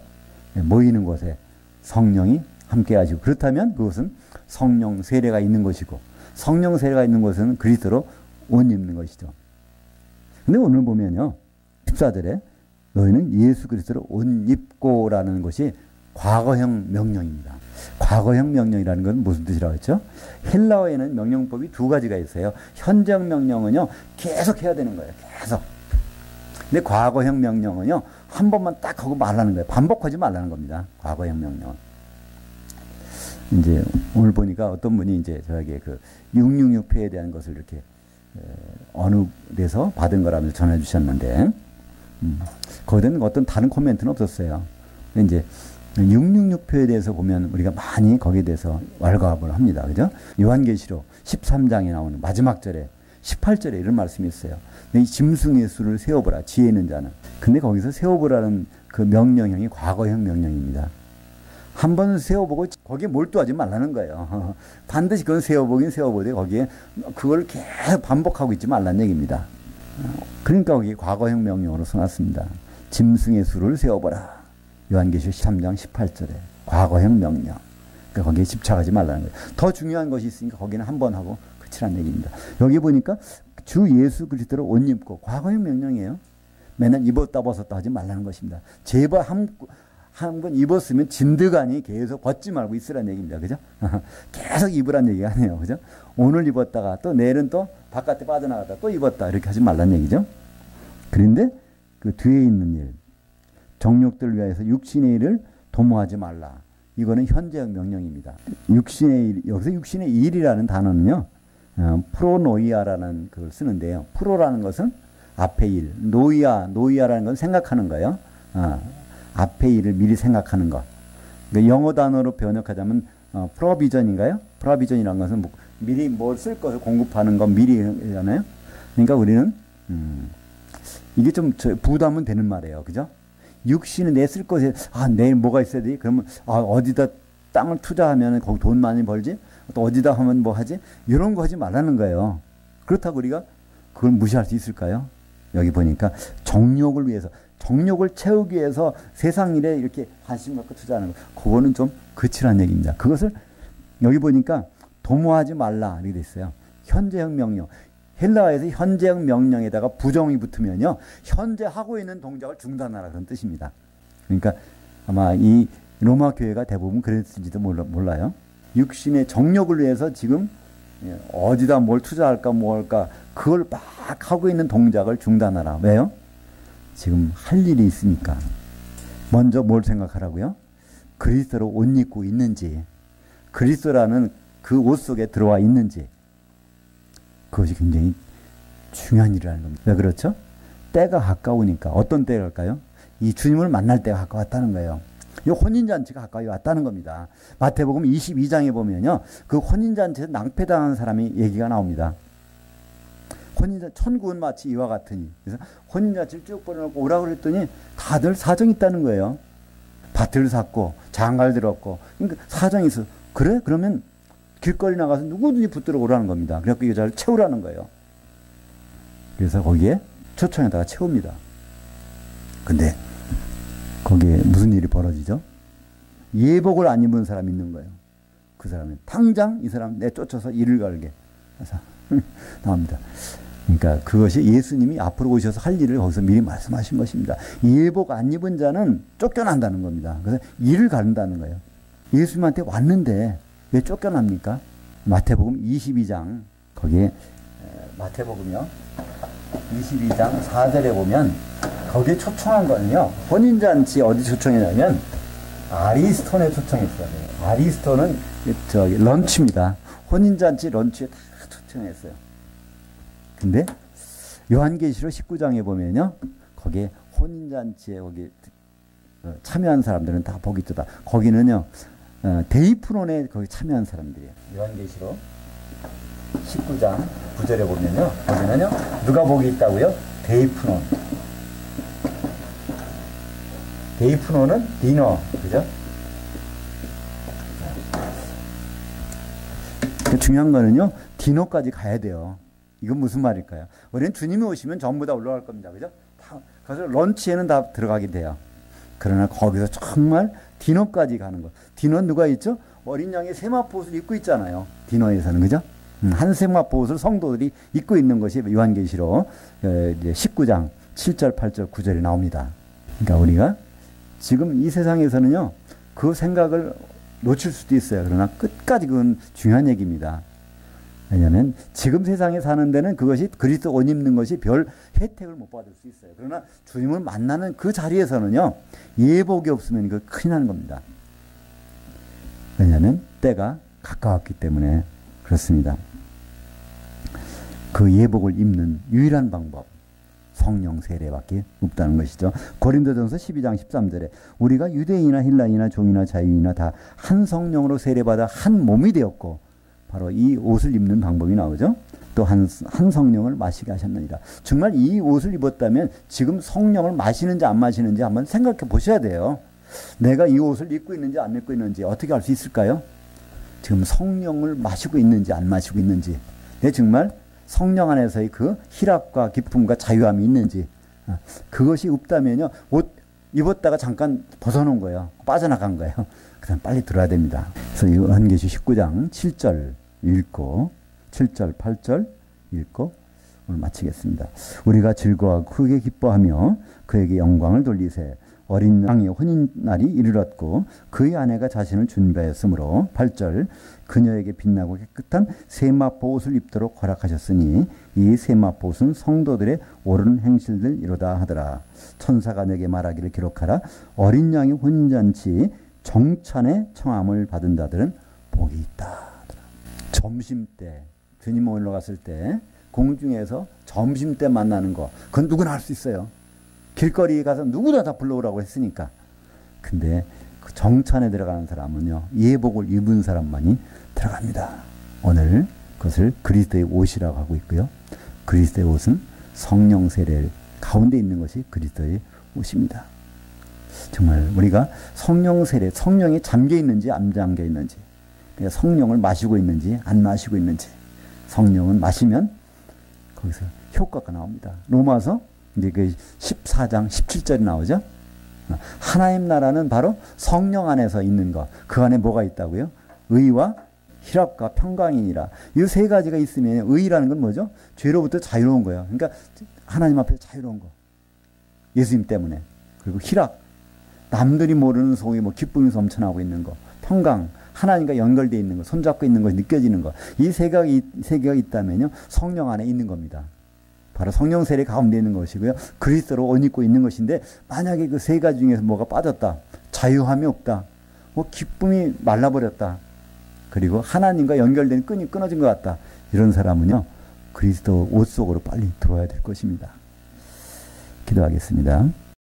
모이는 곳에 성령이 함께하시고, 그렇다면 그것은 성령 세례가 있는 것이고, 성령 세례가 있는 곳은 그리스도로 옷 입는 것이죠. 근데 오늘 보면요, 14절에 너희는 예수 그리스도로 옷 입고라는 것이 과거형 명령입니다. 과거형 명령이라는 건 무슨 뜻이라고 했죠? 헬라어에는 명령법이 두 가지가 있어요. 현재형 명령은요, 계속 해야 되는 거예요. 계속. 근데 과거형 명령은요, 한 번만 딱 하고 말라는 거예요. 반복하지 말라는 겁니다. 과거형 명령은. 이제 오늘 보니까 어떤 분이 이제 저에게 그 666표에 대한 것을 이렇게 어느 데서 받은 거라면서 전해 주셨는데, 거기에는 어떤 다른 코멘트는 없었어요. 이제 666표에 대해서 보면 우리가 많이 거기에 대해서 왈가왈부를 합니다. 그죠? 요한계시록 13장에 나오는 마지막 절에 18절에 이런 말씀이 있어요. 이 짐승의 수를 세어보라, 지혜 있는 자는. 근데 거기서 세어보라는 그 명령형이 과거형 명령입니다. 한 번 세워보고 거기에 몰두하지 말라는 거예요. 반드시 그건 세워보긴 세워보되 거기에 그걸 계속 반복하고 있지 말라는 얘기입니다. 그러니까 거기 과거형 명령으로 써놨습니다. 짐승의 수를 세워보라. 요한계시록 13장 18절에 과거형 명령. 그러니까 거기에 집착하지 말라는 거예요. 더 중요한 것이 있으니까 거기는 한 번 하고 끝이라는 얘기입니다. 여기 보니까 주 예수 그리스도로 옷 입고, 과거형 명령이에요. 맨날 입었다 벗었다 하지 말라는 것입니다. 제발 한 번 입었으면 진드가니 계속 벗지 말고 있으라는 얘기입니다. 그죠? 계속 입으라는 얘기가 아니에요. 그죠? 오늘 입었다가 또 내일은 또 바깥에 빠져나갔다 또 입었다 이렇게 하지 말라는 얘기죠. 그런데 그 뒤에 있는 일, 정욕들 위하여서 육신의 일을 도모하지 말라. 이거는 현재형 명령입니다. 육신의 일, 여기서 육신의 일이라는 단어는요, 프로노이아라는 그걸 쓰는데요. 프로라는 것은 앞의 일, 노이아라는 건 생각하는 거예요. 앞의 일을 미리 생각하는 것. 그러니까 영어 단어로 번역하자면 프로비전인가요? 프로비전이라는 것은 미리 뭘 쓸 것을 공급하는 건 미리잖아요. 그러니까 우리는 이게 좀 부담은 되는 말이에요. 그죠? 육신은 내 쓸 것에 내일 뭐가 있어야 돼? 그러면 어디다 땅을 투자하면 거기 돈 많이 벌지? 또 어디다 하면 뭐 하지? 이런 거 하지 말라는 거예요. 그렇다고 우리가 그걸 무시할 수 있을까요? 여기 보니까 정욕을 위해서, 정욕을 채우기 위해서 세상 일에 이렇게 관심 갖고 투자하는 거, 그거는 좀 그치란 얘기입니다. 그것을 여기 보니까 도모하지 말라 이렇게 돼 있어요. 현재형 명령. 헬라어에서 현재형 명령에다가 부정이 붙으면요, 현재 하고 있는 동작을 중단하라 그런 뜻입니다. 그러니까 아마 이 로마 교회가 대부분 그랬을지도 몰라요. 육신의 정욕을 위해서 지금 어디다 뭘 투자할까 뭐 할까 그걸 막 하고 있는 동작을 중단하라. 왜요? 지금 할 일이 있으니까. 먼저 뭘 생각하라고요? 그리스도로 옷 입고 있는지, 그리스도라는 그 옷 속에 들어와 있는지, 그것이 굉장히 중요한 일이라는 겁니다. 왜 그렇죠? 때가 가까우니까. 어떤 때일까요? 이 주님을 만날 때가 가까웠다는 거예요. 이 혼인잔치가 가까이 왔다는 겁니다. 마태복음 22장에 보면요, 그 혼인잔치에서 낭패당한 사람이 얘기가 나옵니다. 혼인잔치, 천국은 마치 이와 같으니. 그래서 혼인잔치를 쭉 벌여놓고 오라고 그랬더니 다들 사정이 있다는 거예요. 밭을 샀고 장가를 들었고, 그러니까 사정이 있어. 그래? 그러면 길거리 나가서 누구든지 붙들어 오라는 겁니다. 그래서 이 여자를 채우라는 거예요. 그래서 거기에 초청에다가 채웁니다. 근데 거기에 무슨 일이 벌어지죠? 예복을 안 입은 사람이 있는 거예요. 그 사람은 당장 이 사람 내쫓아서 일을 걸게 해서 나옵니다. 그러니까 그것이 예수님이 앞으로 오셔서 할 일을 거기서 미리 말씀하신 것입니다. 예복 안 입은 자는 쫓겨난다는 겁니다. 그래서 일을 가른다는 거예요. 예수님한테 왔는데 왜 쫓겨납니까? 마태복음 22장, 거기에 마태복음이요, 22장 4절에 보면 거기에 초청한 거는요, 혼인잔치 어디 초청했냐면 아리스톤에 초청했어요. 아리스톤은 저기 런치입니다. 혼인잔치 런치에 다 초청했어요. 근데 요한계시록 19장에 보면요. 거기에 혼인잔치에 거기 참여한 사람들은 다 복이 있다. 거기는요. 데이프론에 거기 참여한 사람들이에요. 요한계시록 19장 9절에 보면요. 거기는요. 누가 복이 있다고요? 데이프론. 데이프론은 디너. 그죠? 중요한 거는요. 디너까지 가야 돼요. 이건 무슨 말일까요? 우리는 주님이 오시면 전부 다 올라갈 겁니다. 그죠? 그래서 런치에는 다 들어가게 돼요. 그러나 거기서 정말 디너까지 가는 것. 디너 누가 있죠? 어린 양의 세마포 옷을 입고 있잖아요. 디너에서는. 그죠? 한 세마포 옷을 성도들이 입고 있는 것이 요한계시록 19장 7절, 8절, 9절에 나옵니다. 그러니까 우리가 지금 이 세상에서는요. 그 생각을 놓칠 수도 있어요. 그러나 끝까지 그건 중요한 얘기입니다. 왜냐하면 지금 세상에 사는 데는 그것이 그리스도 옷 입는 것이 별 혜택을 못 받을 수 있어요. 그러나 주님을 만나는 그 자리에서는요. 예복이 없으면 그 큰일 나는 겁니다. 왜냐하면 때가 가까웠기 때문에 그렇습니다. 그 예복을 입는 유일한 방법 성령 세례밖에 없다는 것이죠. 고린도전서 12장 13절에 우리가 유대인이나 헬라인이나 종이나 자유인이나 다 한 성령으로 세례받아 한 몸이 되었고 바로 이 옷을 입는 방법이 나오죠. 또 한 성령을 마시게 하셨느니라. 정말 이 옷을 입었다면 지금 성령을 마시는지 안 마시는지 한번 생각해 보셔야 돼요. 내가 이 옷을 입고 있는지 안 입고 있는지 어떻게 알 수 있을까요? 지금 성령을 마시고 있는지 안 마시고 있는지. 내 정말 성령 안에서의 그 희락과 기쁨과 자유함이 있는지. 그것이 없다면요. 옷 입었다가 잠깐 벗어놓은 거예요. 빠져나간 거예요. 그다음 빨리 들어야 됩니다. 그래서 요한계시록 19장 7절 읽고 7절 8절 읽고 오늘 마치겠습니다. 우리가 즐거워하고 크게 기뻐하며 그에게 영광을 돌리세. 어린 양의 혼인날이 이르렀고 그의 아내가 자신을 준비하였으므로 8절 그녀에게 빛나고 깨끗한 세마포 옷을 입도록 허락하셨으니 이 세마포 옷은 성도들의 옳은 행실들이로다 하더라. 천사가 내게 말하기를 기록하라. 어린 양의 혼인잔치 정찬의 청함을 받은 자들은 복이 있다. 점심때 주님 올라갔을 때 공중에서 점심때 만나는 거 그건 누구나 할 수 있어요. 길거리에 가서 누구나 다 불러오라고 했으니까. 근데 그 정찬에 들어가는 사람은요. 예복을 입은 사람만이 들어갑니다. 오늘 그것을 그리스도의 옷이라고 하고 있고요. 그리스도의 옷은 성령 세례 가운데 있는 것이 그리스도의 옷입니다. 정말 우리가 성령 세례, 성령이 잠겨 있는지 안 잠겨 있는지, 그러니까 성령을 마시고 있는지 안 마시고 있는지. 성령은 마시면 거기서 효과가 나옵니다. 로마서 이제 그 14장 17절이 나오죠. 하나님 나라는 바로 성령 안에서 있는 것. 그 안에 뭐가 있다고요? 의와 희락과 평강이니라. 이 세 가지가 있으면 의라는 건 뭐죠? 죄로부터 자유로운 거예요. 그러니까 하나님 앞에 자유로운 거. 예수님 때문에. 그리고 희락. 남들이 모르는 속에 뭐 기쁨이 넘쳐나고 있는 거. 평강. 하나님과 연결되어 있는 거. 손잡고 있는 거. 느껴지는 거. 이 세 개가 있다면요. 성령 안에 있는 겁니다. 바로 성령 세례 가운데 있는 것이고요. 그리스도로 옷 입고 있는 것인데 만약에 그 세 가지 중에서 뭐가 빠졌다. 자유함이 없다. 뭐 기쁨이 말라버렸다. 그리고 하나님과 연결된 끈이 끊어진 것 같다. 이런 사람은요. 그리스도 옷 속으로 빨리 들어와야 될 것입니다. 기도하겠습니다.